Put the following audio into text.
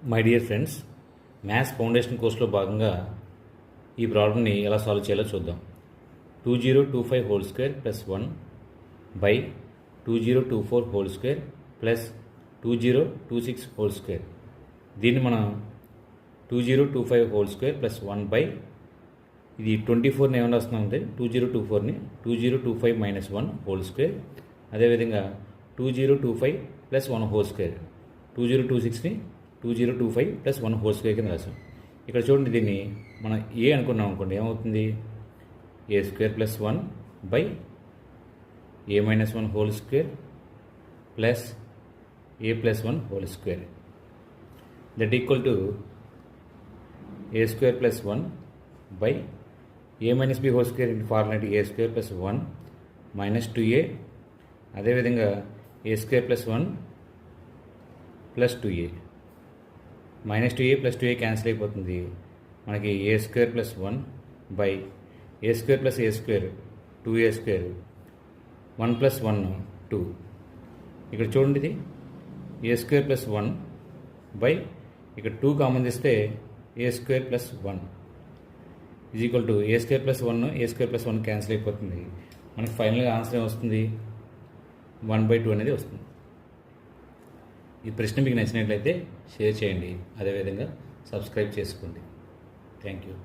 My dear friends, maths foundation కోర్సులో భాగంగా ఈ ప్రాబ్లమ్ని ఎలా సాల్వ్ చేయాలో చూద్దాం. 2025 whole square plus 1 by 2024 whole square plus 2026 whole square. దీన్ని మనం 2025 హోల్ స్క్వేర్ ప్లస్ 1 బై ఇది 24ని ఏమన్నా వస్తుందంటే 2024ని 2025 మైనస్ 1 హోల్ స్క్వేర్. అదేవిధంగా 2025 ప్లస్ 1 హోల్ స్క్వేర్, 2026ని 2025 ప్లస్ 1 హోల్ స్క్వేర్ కింద రాసాం. ఇక్కడ చూడండి, దీన్ని మనం ఏ అనుకున్నాం అనుకోండి, ఏమవుతుంది? A square plus 1 by a minus 1 whole square plus a plus 1 whole square that equal to a square plus 1 by a minus b whole square into formula a square plus 1 minus 2a. అదేవిధంగా a square plus 1 plus 2a minus 2a plus 2a cancel అయిపోతుంది. మనకి a square plus 1 by a square plus a square 2a square 1 plus 1 2. ఇక్కడ చూడండి, ఇది ఏ square plus 1 by ఇక్కడ 2 common తీస్తే a square plus 1 is equal to a square plus 1 a square plus 1 cancel అయిపోతుంది. మనకి ఫైనల్గా ఆన్సర్ ఏమొస్తుంది? 1/2 అనేది వస్తుంది. ఈ ప్రశ్న మీకు నచ్చినట్లయితే షేర్ చేయండి, అదేవిధంగా సబ్స్క్రైబ్ చేసుకోండి. Thank you.